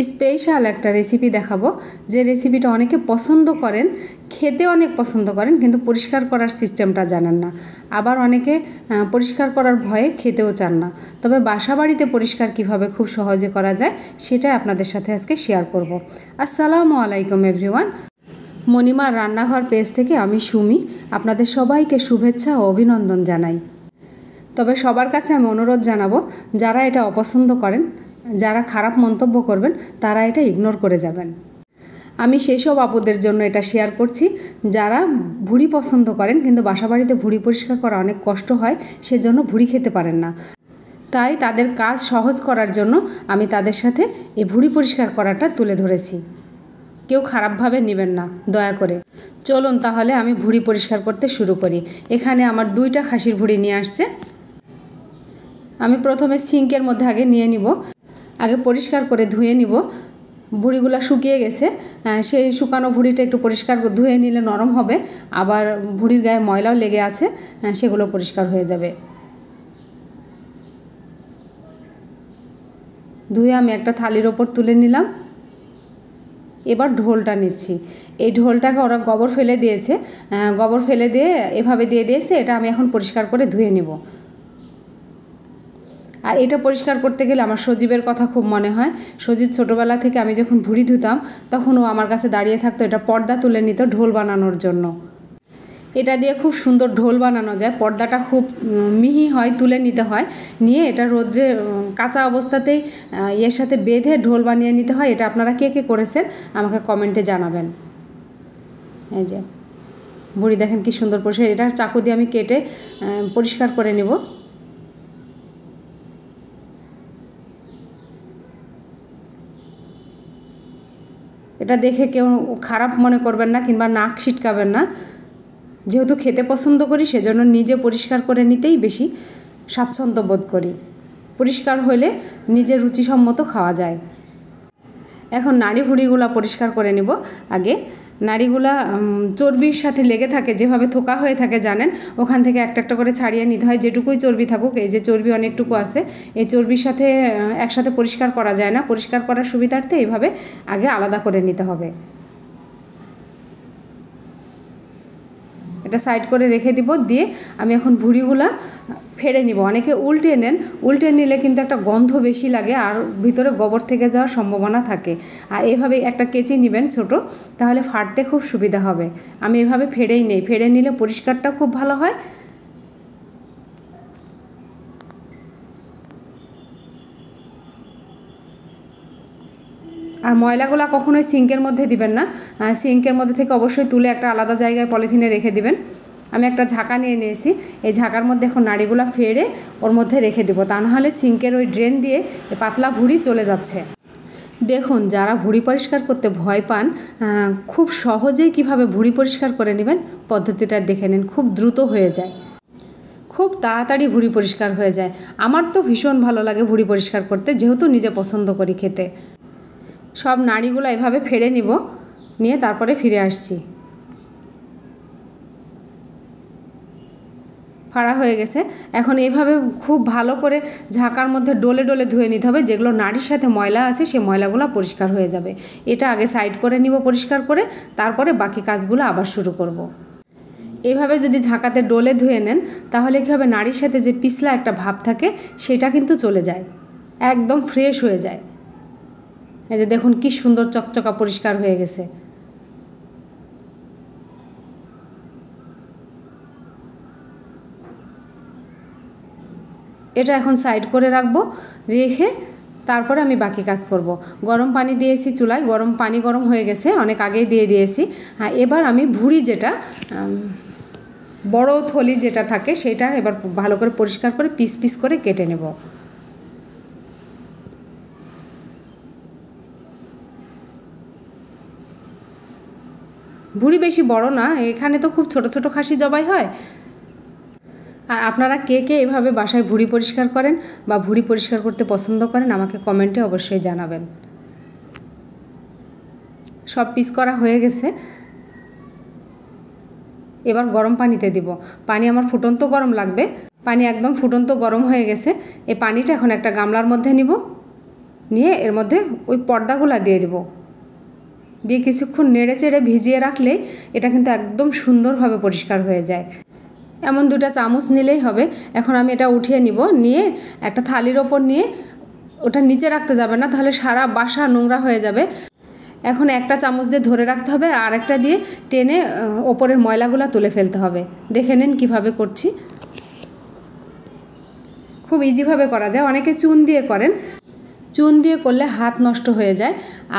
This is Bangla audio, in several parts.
স্পেশাল একটা রেসিপি দেখাবো, যে রেসিপিটা অনেকে পছন্দ করেন, খেতে অনেক পছন্দ করেন, কিন্তু পরিষ্কার করার সিস্টেমটা জানেন না। আবার অনেকে পরিষ্কার করার ভয়ে খেতেও চান না। তবে বাসা বাড়িতে পরিষ্কার কিভাবে খুব সহজে করা যায় সেটাই আপনাদের সাথে আজকে শেয়ার করব। আসসালামু আলাইকুম এভরিওয়ান। মণিমার রান্নাঘর পেজ থেকে আমি সুমি আপনাদের সবাইকে শুভেচ্ছা ও অভিনন্দন জানাই। তবে সবার কাছে আমি অনুরোধ জানাবো, যারা এটা অপছন্দ করেন, যারা খারাপ মন্তব্য করবেন, তারা এটা ইগনোর করে যাবেন। আমি সেই সব আপুদের জন্য এটা শেয়ার করছি যারা ভুঁড়ি পছন্দ করেন, কিন্তু বাসাবাড়িতে ভুঁড়ি পরিষ্কার করা অনেক কষ্ট হয়, সেজন্য ভুঁড়ি খেতে পারেন না। তাই তাদের কাজ সহজ করার জন্য আমি তাদের সাথে এই ভুঁড়ি পরিষ্কার করাটা তুলে ধরেছি। কেউ খারাপভাবে নেবেন না দয়া করে। চলুন তাহলে আমি ভুঁড়ি পরিষ্কার করতে শুরু করি। এখানে আমার 2টা খাসির ভুঁড়ি নিয়ে আসছে। আমি প্রথমে সিঙ্কের মধ্যে আগে নিয়ে নিব, আগে পরিষ্কার করে ধুয়ে নিব। ভুঁড়িগুলো শুকিয়ে গেছে, সেই শুকানো ভুঁড়িটা একটু পরিষ্কার ধুয়ে নিলে নরম হবে, আবার ভুঁড়ির গায়ে ময়লাও লেগে আছে, সেগুলো পরিষ্কার হয়ে যাবে। ধুয়ে আমি একটা থালির ওপর তুলে নিলাম। এবার ঢোলটা নিচ্ছি। এই ঢোলটাকে ওরা গোবর ফেলে দিয়েছে, গোবর ফেলে দিয়ে এভাবে দিয়ে দিয়েছে। এটা আমি এখন পরিষ্কার করে ধুয়ে নেব। আর এটা পরিষ্কার করতে গেলে আমার সজীবের কথা খুব মনে হয়। সজীব ছোটোবেলা থেকে আমি যখন ভুঁড়ি ধুতাম তখন ও আমার কাছে দাঁড়িয়ে থাকতো, এটা পর্দা তুলে নিত ঢোল বানানোর জন্য। এটা দিয়ে খুব সুন্দর ঢোল বানানো যায়, পর্দাটা খুব মিহি হয়, তুলে নিতে হয়, নিয়ে এটা রোদ্রে কাঁচা অবস্থাতেই এর সাথে বেঁধে ঢোল বানিয়ে নিতে হয়। এটা আপনারা কে কে করেছেন আমাকে কমেন্টে জানাবেন। এই যে ভুঁড়ি দেখেন কি সুন্দর পরিষ্কার। এটা চাকু দিয়ে আমি কেটে পরিষ্কার করে নেব। এটা দেখে কেউ খারাপ মনে করবেন না কিংবা নাক ছিটকাবেন না। যেহেতু খেতে পছন্দ করি, সেজন্য নিজে পরিষ্কার করে নিতেই বেশি স্বাচ্ছন্দ্য বোধ করি। পরিষ্কার হলে নিজের রুচিসম্মত খাওয়া যায়। এখন নাড়ি ভুঁড়িগুলো পরিষ্কার করে নেব। আগে নাড়িগুলা চর্বির সাথে লেগে থাকে, যেভাবে থোকা হয়ে থাকে জানেন, ওখান থেকে একটা একটা করে ছাড়িয়ে নিতে হয়। যেটুকুই চর্বি থাকুক, এই যে চর্বি অনেকটুকু আছে, এই চর্বির সাথে একসাথে পরিষ্কার করা যায় না। পরিষ্কার করার সুবিধার্থে এইভাবে আগে আলাদা করে নিতে হবে। এটা সাইড করে রেখে দিব। দিয়ে আমি এখন ভুঁড়িগুলা ফেড়ে নিব। অনেকে উল্টে নেন, উল্টে নিলে কিন্তু একটা গন্ধ বেশি লাগে আর ভিতরে গোবর থেকে যাওয়ার সম্ভাবনা থাকে। আর এভাবে একটা কেচি নেবেন ছোট, তাহলে ফাটতে খুব সুবিধা হবে। আমি এভাবে ফেড়েই নেই, ফেড়ে নিলে পরিষ্কারটা খুব ভালো হয়। আর ময়লাগুলো কখনোই সিঙ্কের মধ্যে দিবেন না, সিঙ্কের মধ্যে থেকে অবশ্যই তুলে একটা আলাদা জায়গায় পলিথিনে রেখে দিবেন। আমি একটা ঝাঁকা নিয়ে নিয়েছি, এই ঝাঁকার মধ্যে এখন নাড়িগুলো ফেড়ে ওর মধ্যে রেখে দেবো, তা নাহলে সিঙ্কের ওই ড্রেন দিয়ে পাতলা ভুঁড়ি চলে যাচ্ছে। দেখুন, যারা ভুঁড়ি পরিষ্কার করতে ভয় পান, খুব সহজেই কিভাবে ভুঁড়ি পরিষ্কার করে নেবেন পদ্ধতিটা দেখে নিন। খুব দ্রুত হয়ে যায়, খুব তাড়াতাড়ি ভুঁড়ি পরিষ্কার হয়ে যায়। আমার তো ভীষণ ভালো লাগে ভুঁড়ি পরিষ্কার করতে, যেহেতু নিজে পছন্দ করি খেতে। সব নাড়িগুলো এভাবে ফেড়ে নিব, নিয়ে তারপরে ফিরে আসছি। ফাড়া হয়ে গেছে। এখন এইভাবে খুব ভালো করে ঝাঁকার মধ্যে ডলে ডলে ধুয়ে নিতে হবে। যেগুলো নাড়ির সাথে ময়লা আছে সেই ময়লাগুলো পরিষ্কার হয়ে যাবে। এটা আগে সাইড করে নিব পরিষ্কার করে, তারপরে বাকি কাজগুলো আবার শুরু করব। এইভাবে যদি ঝাঁকাতে ডলে ধুয়ে নেন তাহলে কী হবে, নাড়ির সাথে যে পিছলা একটা ভাব থাকে সেটা কিন্তু চলে যায়, একদম ফ্রেশ হয়ে যায়। এই যে দেখুন কি সুন্দর চকচকা পরিষ্কার হয়ে গেছে। এটা এখন সাইড করে রাখবো, রেখে তারপরে আমি বাকি কাজ করব। গরম পানি দিয়েছি চুলায়, গরম হয়ে গেছে, অনেক আগেই দিয়ে দিয়েছি। এবার আমি ভুঁড়ি যেটা বড় থলি যেটা থাকে সেটা এবার ভালো করে পরিষ্কার করে পিস পিস করে কেটে নেব। ভুঁড়ি বেশি বড় না, এখানে তো খুব ছোট ছোট খাসি জবাই হয়। আর আপনারা কে কে এভাবে বাসায় ভুঁড়ি পরিষ্কার করেন বা ভুঁড়ি পরিষ্কার করতে পছন্দ করেন আমাকে কমেন্টে অবশ্যই জানাবেন। সব পিস করা হয়ে গেছে। এবার গরম পানিতে দিব। পানি আমার ফুটন্ত গরম লাগবে, পানি একদম ফুটন্ত গরম হয়ে গেছে। এই পানিটা এখন একটা গামলার মধ্যে নিব। নিয়ে এর মধ্যে ওই পর্দাগুলো দিয়ে দেব, দিয়ে কিছুক্ষণ নেড়ে চেড়ে ভিজিয়ে রাখলে এটা কিন্তু একদম সুন্দরভাবে পরিষ্কার হয়ে যায়। এমন 2টা চামচ নিলেই হবে। এখন আমি এটা উঠিয়ে নিব, নিয়ে একটা থালির ওপর নিয়ে ওটা নিচে রাখতে যাবে না, তাহলে সারা বাসা নোংরা হয়ে যাবে। এখন একটা চামচ দিয়ে ধরে রাখতে হবে আর একটা দিয়ে টেনে ওপরের ময়লাগুলো তুলে ফেলতে হবে। দেখে নিন কিভাবে করছি, খুব ইজিভাবে করা যায়। অনেকে চুন দিয়ে করেন, চুন দিয়ে করলে হাত নষ্ট হয়ে যায়,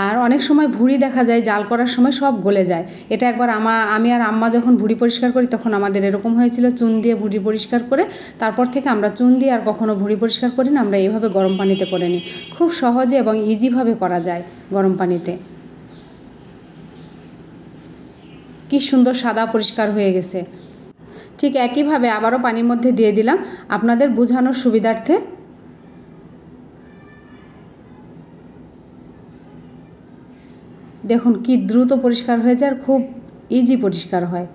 আর অনেক সময় ভুঁড়ি দেখা যায় জাল করার সময় সব গলে যায়। এটা একবার আমি আর আম্মা যখন ভুঁড়ি পরিষ্কার করি তখন আমাদের এরকম হয়েছিল, চুন দিয়ে ভুঁড়ি পরিষ্কার করে তারপর থেকে আমরা চুন দিয়ে আর কখনো ভুঁড়ি পরিষ্কার করি না, আমরা এইভাবে গরম পানিতে করে নিই। খুব সহজে এবং ইজিভাবে করা যায় গরম পানিতে। কি সুন্দর সাদা পরিষ্কার হয়ে গেছে। ঠিক একইভাবে আবারও পানির মধ্যে দিয়ে দিলাম আপনাদের বোঝানোর সুবিধার্থে। দেখুন কি দ্রুত পরিষ্কার হয়ে যায় আর খুব ইজি পরিষ্কার হয়।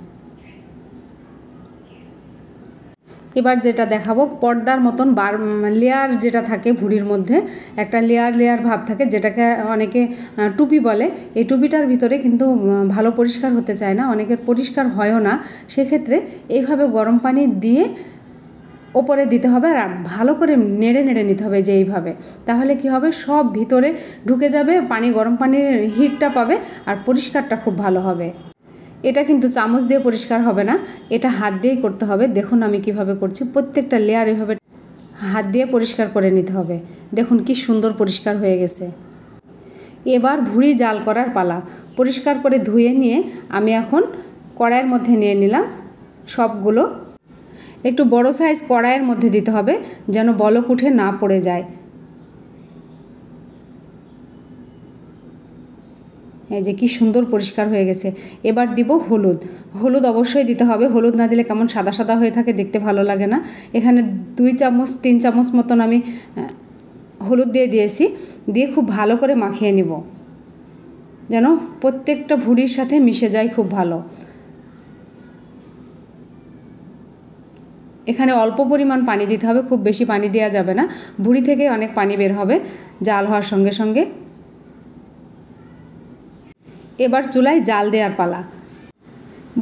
এবার যেটা দেখাবো, পর্দার মতন লেয়ার যেটা থাকে ভুঁড়ির মধ্যে, একটা লেয়ার ভাব থাকে, যেটাকে অনেকে টুপি বলে। এই টুপিটার ভিতরে কিন্তু ভালো পরিষ্কার হতে চায় না, অনেকের পরিষ্কার হয়ও না। সেক্ষেত্রে এইভাবে গরম পানি দিয়ে ওপরে দিতে হবে আর ভালো করে নেড়ে নিতে হবে যে এইভাবে, তাহলে কি হবে সব ভিতরে ঢুকে যাবে, গরম পানির হিটটা পাবে আর পরিষ্কারটা খুব ভালো হবে। এটা কিন্তু চামচ দিয়ে পরিষ্কার হবে না, এটা হাত দিয়েই করতে হবে। দেখুন আমি কিভাবে করছি, প্রত্যেকটা লেয়ার এভাবে হাত দিয়ে পরিষ্কার করে নিতে হবে। দেখুন কি সুন্দর পরিষ্কার হয়ে গেছে। এবার ভুঁড়ি জাল করার পালা। পরিষ্কার করে ধুয়ে নিয়ে আমি এখন কড়াইয়ের মধ্যে নিয়ে নিলাম সবগুলো। একটু বড় সাইজ কড়াইয়ের মধ্যে দিতে হবে যেন বলক উঠে না পড়ে যায়। এই যে কি সুন্দর পরিষ্কার হয়ে গেছে। এবার দিব হলুদ অবশ্যই দিতে হবে, হলুদ না দিলে কেমন সাদা সাদা হয়ে থাকে, দেখতে ভালো লাগে না। এখানে 2 চামচ 3 চামচ মতন আমি হলুদ দিয়েছি, দিয়ে খুব ভালো করে মাখিয়ে নিব যেন প্রত্যেকটা ভুঁড়ির সাথে মিশে যায় খুব ভালো। এখানে অল্প পরিমাণ পানি দিতে হবে, খুব বেশি পানি দেওয়া যাবে না, ভুঁড়ি থেকে অনেক পানি বের হবে জাল হওয়ার সঙ্গে সঙ্গে। এবার চুলায় জাল দেওয়ার পালা।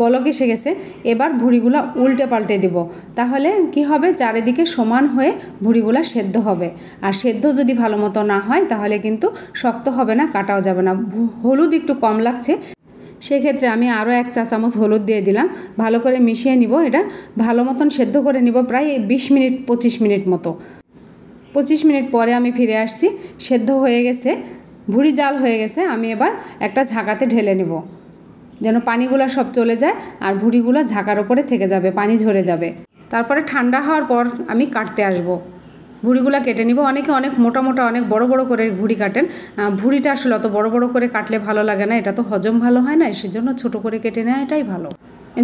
বলক এসে গেছে, এবার ভুঁড়িগুলো উল্টে পাল্টে দিব, তাহলে কি হবে চারিদিকে সমান হয়ে ভুঁড়িগুলো সেদ্ধ হবে। আর সেদ্ধ যদি ভালো মতো না হয় তাহলে কিন্তু শক্ত হবে না, কাটাও যাবে না। হলুদ একটু কম লাগছে, সেক্ষেত্রে আমি আরও 1 চা চামচ হলুদ দিয়ে দিলাম। ভালো করে মিশিয়ে নিব, এটা ভালো মতন সেদ্ধ করে নিব প্রায় 20 মিনিট 25 মিনিট মতো। 25 মিনিট পরে আমি ফিরে আসছি, সেদ্ধ হয়ে গেছে, ভুঁড়ি জাল হয়ে গেছে। আমি এবার একটা ঝাঁকাতে ঢেলে নেব যেন পানিগুলো সব চলে যায় আর ভুঁড়িগুলো ঝাঁকার ওপরে থেকে যাবে, পানি ঝরে যাবে। তারপরে ঠান্ডা হওয়ার পর আমি কাটতে আসব, ভুঁড়িগুলো কেটে নিব। অনেকে অনেক মোটা অনেক বড় করে ভুঁড়ি কাটেন, ভুঁড়িটা আসলে অত বড় করে কাটলে ভালো লাগে না, এটা তো হজম ভালো হয় না, সেজন্য ছোট করে কেটে নেওয়া এটাই ভালো।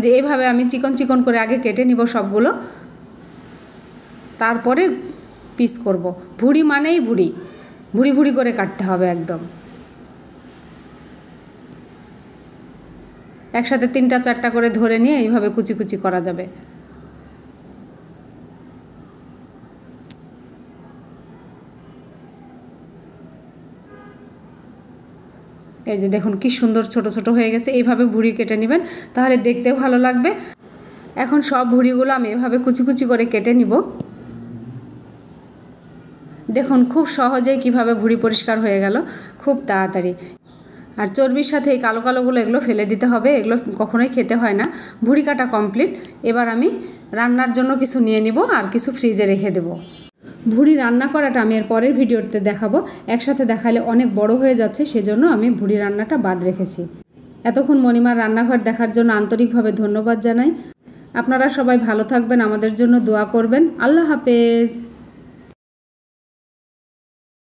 যে এইভাবে আমি চিকন করে আগে কেটে নিব সবগুলো, তারপরে পিস করব। ভুঁড়ি মানেই ভুঁড়ি করে কাটতে হবে একদম। একসাথে 3টা 4টা করে ধরে নিয়ে এইভাবে কুচি করা যাবে। এই যে দেখুন কি সুন্দর ছোট হয়ে গেছে। এইভাবে ভুঁড়ি কেটে নেবেন, তাহলে দেখতে ভালো লাগবে। এখন সব ভুঁড়িগুলো আমি এভাবে কুচি করে কেটে নিব। দেখুন খুব সহজেই কিভাবে ভুঁড়ি পরিষ্কার হয়ে গেল, খুব তাড়াতাড়ি। আর চর্বির সাথে এই কালোগুলো এগুলো ফেলে দিতে হবে, এগুলো কখনোই খেতে হয় না। ভুঁড়ি কাটা কমপ্লিট। এবার আমি রান্নার জন্য কিছু নিয়ে নিব আর কিছু ফ্রিজে রেখে দেব। ভুঁড়ি রান্না করাটা আমি এর পরের ভিডিওতে দেখাবো, একসাথে দেখালে অনেক বড় হয়ে যাচ্ছে, সেজন্য আমি ভুঁড়ি রান্নাটা বাদ রেখেছি। এতক্ষণ মণিমার রান্নাঘর দেখার জন্য আন্তরিকভাবে ধন্যবাদ জানাই। আপনারা সবাই ভালো থাকবেন, আমাদের জন্য দোয়া করবেন। আল্লাহ হাফেজ।